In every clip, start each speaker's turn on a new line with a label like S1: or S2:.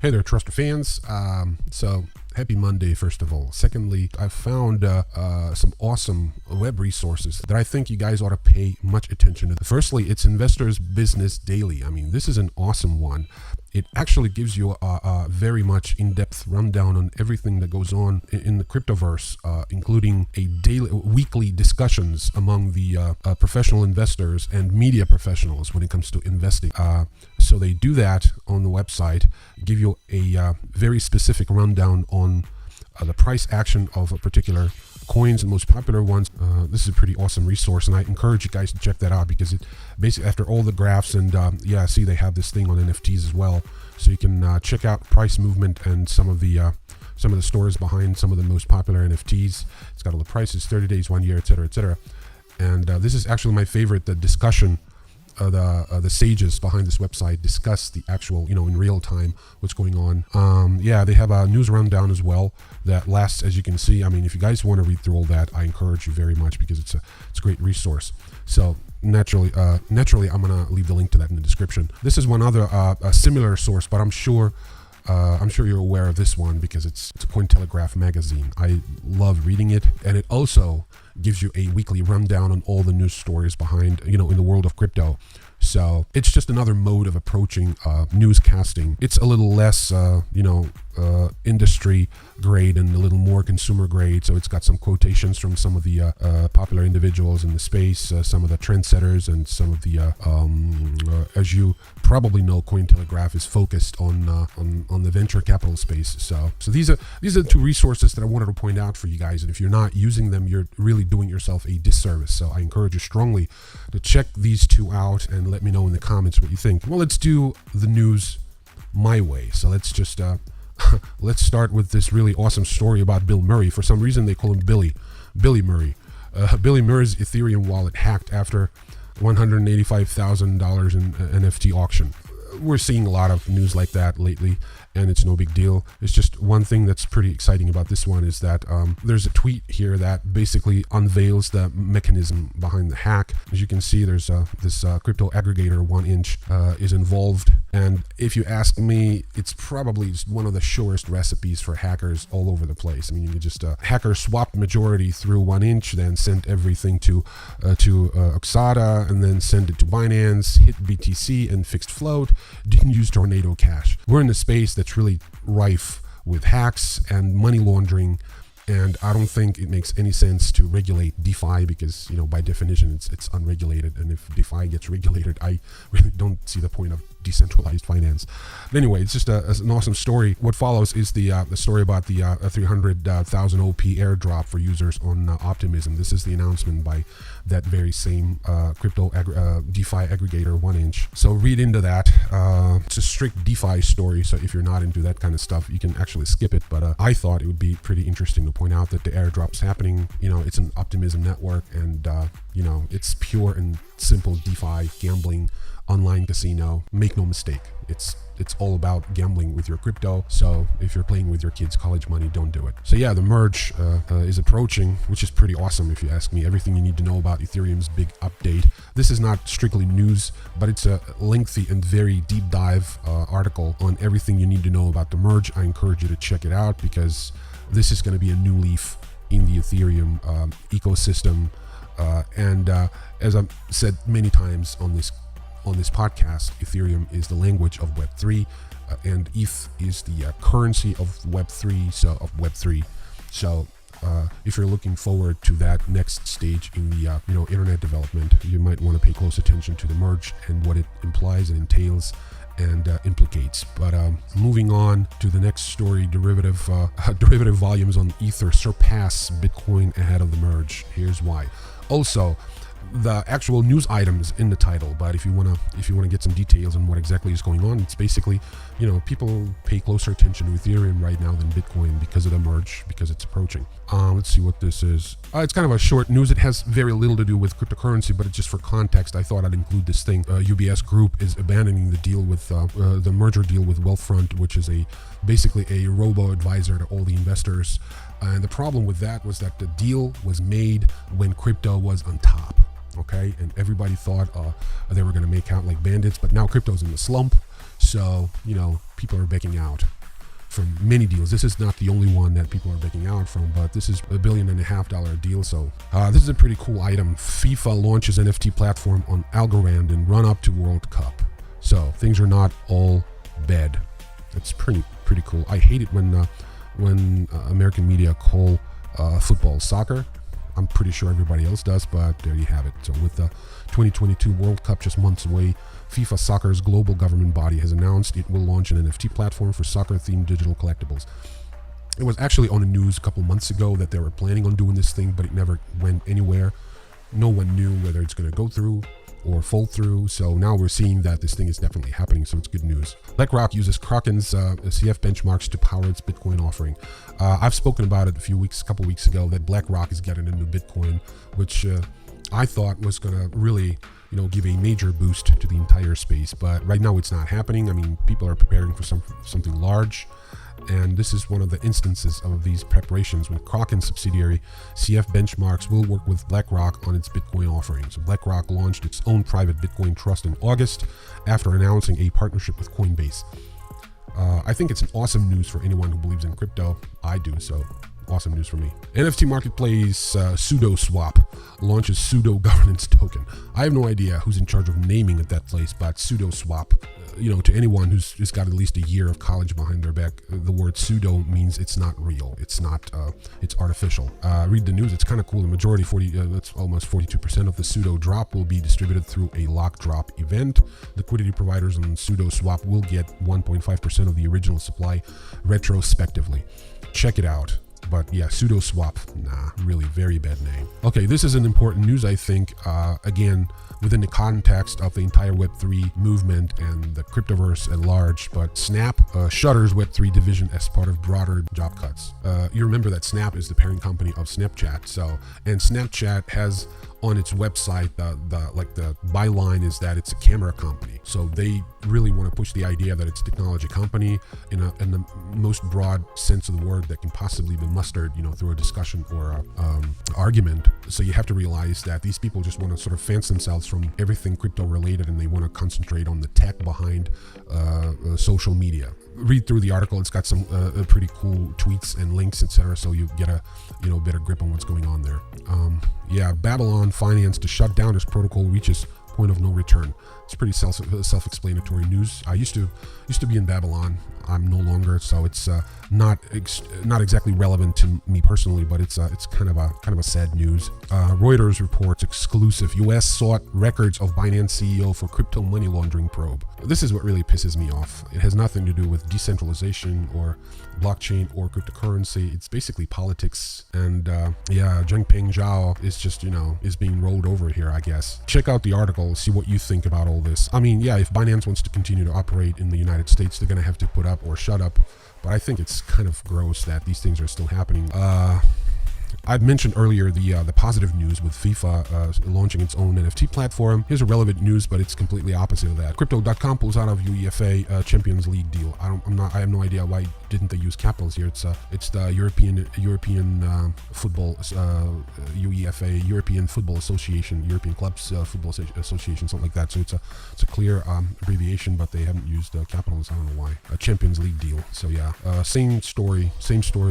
S1: Hey there, TRASTRA fans. So happy Monday, first of all. Secondly, I found some awesome web resources that I think you guys ought to pay much attention to. Firstly, it's Investors Business Daily. I mean, this is an awesome one. It actually gives you a very much in-depth rundown on everything that goes on in the cryptoverse, including weekly discussions among the professional investors and media professionals when it comes to investing. So they do that on the website, give you a very specific rundown on the price action of a particular coins and most popular ones. This is a pretty awesome resource, and I encourage you guys to check that out because it basically, after all the graphs and see they have this thing on NFTs as well, so you can check out price movement and some of the stories behind some of the most popular NFTs. It's got all the prices, 30 days, 1 year, etc., etc. And this is actually my favorite. The discussion. The sages behind this website discuss the actual, in real time, what's going on. They have a news rundown as well that lasts, as you can see. I mean, if you guys want to read through all that, I encourage you very much because it's a great resource. So naturally, I'm gonna leave the link to that in the description. This is one other a similar source, but I'm sure you're aware of this one because it's a Cointelegraph magazine. I love reading it, and it also gives you a weekly rundown on all the news stories behind, in the world of crypto. So it's just another mode of approaching newscasting. It's a little less, industry grade and a little more consumer grade. So it's got some quotations from some of the popular individuals in the space, some of the trendsetters, and some of the, as you probably know, Cointelegraph is focused on the venture capital space. So these are the two resources that I wanted to point out for you guys. And if you're not using them, you're really doing yourself a disservice. So I encourage you strongly to check these two out and let me know in the comments what you think. Well, let's do the news my way. So let's just let's start with this really awesome story about Bill Murray. For some reason, they call him Billy Murray. Billy Murray's Ethereum wallet hacked after $185,000 in NFT auction. We're seeing a lot of news like that lately, and it's no big deal. It's just one thing that's pretty exciting about this one is that there's a tweet here that basically unveils the mechanism behind the hack. As you can see, there's this crypto aggregator 1inch is involved, and if you ask me, it's probably one of the surest recipes for hackers all over the place. I mean, you just hacker swapped majority through 1inch, then sent everything to Oxada, and then sent it to Binance, hit BTC and fixed float. Didn't use Tornado Cash. We're in a space that's really rife with hacks and money laundering, and I don't think it makes any sense to regulate DeFi because, by definition, it's unregulated. And if DeFi gets regulated, I really don't see the point of decentralized finance. But anyway, it's just an awesome story. What follows is the story about the 300,000 OP airdrop for users on Optimism. This is the announcement by that very same crypto DeFi aggregator 1inch. So read into that. It's a strict DeFi story, so if you're not into that kind of stuff, you can actually skip it. But I thought it would be pretty interesting to point out that the airdrop's happening. It's an Optimism network, and it's pure and simple DeFi gambling. Online casino. Make no mistake, it's all about gambling with your crypto. So if you're playing with your kids' college money, don't do it. So yeah, the merge is approaching, which is pretty awesome if you ask me. Everything you need to know about Ethereum's big update. This is not strictly news, but it's a lengthy and very deep dive article on everything you need to know about the merge. I encourage you to check it out because this is going to be a new leaf in the Ethereum ecosystem. And as I've said many times on this podcast, Ethereum is the language of Web3, and ETH is the currency of Web3. So if you're looking forward to that next stage in the internet development, you might want to pay close attention to the merge and what it implies and entails and implicates. But moving on to the next story, derivative volumes on Ether surpass Bitcoin ahead of the merge. Here's why. Also, the actual news items in the title, but if you want to get some details on what exactly is going on, it's basically, people pay closer attention to Ethereum right now than Bitcoin because of the merge, because it's approaching. Let's see what this is. It's kind of a short news. It has very little to do with cryptocurrency, but it's just for context. I thought I'd include this thing. UBS Group is abandoning the deal with the merger deal with Wealthfront, which is basically a robo-advisor to all the investors. And the problem with that was that the deal was made when crypto was on top. Okay, and everybody thought they were going to make out like bandits, but now crypto's in the slump, so people are backing out. from many deals. This is not the only one that people are backing out from, but this is $1.5 billion deal. So this is a pretty cool item. FIFA launches NFT platform on Algorand and run up to World Cup. So things are not all bad. It's pretty cool. I hate it when American media call football soccer. I'm pretty sure everybody else does, but there you have it. So with the 2022 World Cup just months away, FIFA Soccer's global government body has announced it will launch an NFT platform for soccer-themed digital collectibles. It was actually on the news a couple months ago that they were planning on doing this thing, but it never went anywhere. No one knew whether it's going to go through or fall through. So now we're seeing that this thing is definitely happening. So it's good news. BlackRock uses Kraken's CF benchmarks to power its Bitcoin offering. I've spoken about it a couple weeks ago that BlackRock is getting into Bitcoin, which I thought was going to really, give a major boost to the entire space. But right now it's not happening. I mean, people are preparing for something large. And this is one of the instances of these preparations when Kraken's subsidiary CF Benchmarks will work with BlackRock on its Bitcoin offering. So BlackRock launched its own private Bitcoin trust in August after announcing a partnership with Coinbase. I think it's an awesome news for anyone who believes in crypto. I do, so awesome news for me. NFT marketplace SudoSwap launches pseudo governance token. I have no idea who's in charge of naming at that place, but SudoSwap, to anyone who's got at least a year of college behind their back, the word pseudo means it's not real. It's not, it's artificial. Read the news. It's kind of cool. The majority, that's almost 42% of the pseudo drop will be distributed through a lock drop event. Liquidity providers on SudoSwap will get 1.5% of the original supply retrospectively. Check it out. But yeah, SudoSwap, really very bad name. Okay, this is an important news, I think, again, within the context of the entire Web3 movement and the cryptoverse at large. But Snap shutters Web3 division as part of broader job cuts. You remember that Snap is the parent company of Snapchat. And Snapchat has on its website, the byline is that it's a camera company. So they really want to push the idea that it's a technology company in the most broad sense of the word that can possibly be mustered, through a discussion or argument. So you have to realize that these people just want to sort of fancy themselves from everything crypto related, and they want to concentrate on the tech behind social media. Read through the article. It's got some pretty cool tweets and links, etc. So you get a better grip on what's going on there. Babylon Finance to shut down as protocol reaches point of no return. It's pretty self-explanatory news. I used to be in Babylon. I'm no longer, so it's not exactly relevant to me personally, but it's kind of a sad news. Reuters reports exclusive: U.S. sought records of Binance CEO for crypto money laundering probe. This is what really pisses me off. It has nothing to do with decentralization or blockchain or cryptocurrency. It's basically politics, and Zhengping Zhao is just is being rolled over here, I guess. Check out the article, see what you think about all this. I mean, if Binance wants to continue to operate in the United States, they're gonna have to put up or shut up. But I think it's kind of gross that these things are still happening. I've mentioned earlier the positive news with FIFA launching its own NFT platform. Here's a relevant news, but it's completely opposite of that. Crypto.com pulls out of UEFA Champions League deal. I have no idea why didn't they use capitals here. It's the European football UEFA European Football Association, European Clubs Football Association, something like that. So it's a clear abbreviation, but they haven't used capitals. I don't know why. A Champions League deal. So same story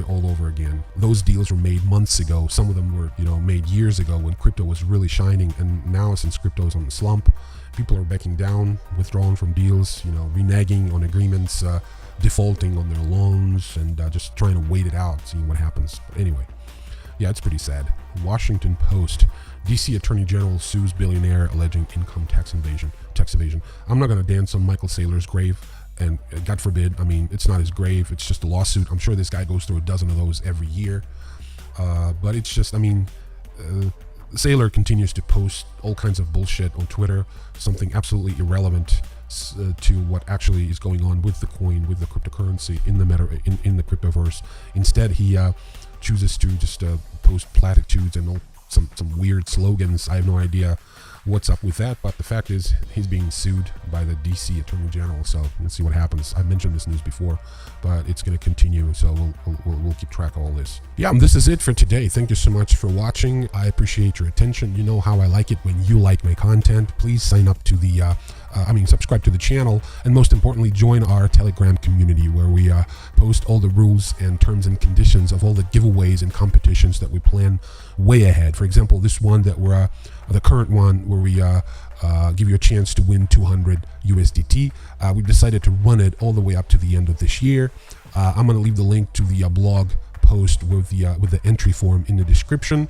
S1: all over again. Those deals were made months ago. Some of them were made years ago when crypto was really shining, and now since crypto is on the slump, people are backing down, withdrawing from deals, reneging on agreements, defaulting on their loans, and just trying to wait it out, seeing what happens. But anyway, it's pretty sad. Washington Post: DC Attorney General sues billionaire alleging income tax evasion. I'm not going to dance on Michael Saylor's grave, and God forbid, it's not his grave, it's just a lawsuit. I'm sure this guy goes through a dozen of those every year. But it's just, Saylor continues to post all kinds of bullshit on Twitter, something absolutely irrelevant to what actually is going on with the coin, with the cryptocurrency in the cryptoverse. Instead, he chooses to just post platitudes and some weird slogans. I have no idea what's up with that, but the fact is he's being sued by the DC Attorney General, so let's see what happens. I mentioned this news before, but it's going to continue, so we'll keep track of all this. This is it for today. Thank you so much for watching. I appreciate your attention. You know how I like it when you like my content. Please sign up to the subscribe to the channel, and most importantly, join our Telegram community where we post all the rules and terms and conditions of all the giveaways and competitions that we plan way ahead. For example, this one that we're the current one where we give you a chance to win 200 USDT. We've decided to run it all the way up to the end of this year. I'm going to leave the link to the blog post with the entry form in the description.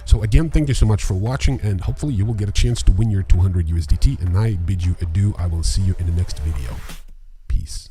S1: So again, thank you so much for watching, and hopefully you will get a chance to win your 200 USDT, and I bid you adieu. I will see you in the next video. Peace.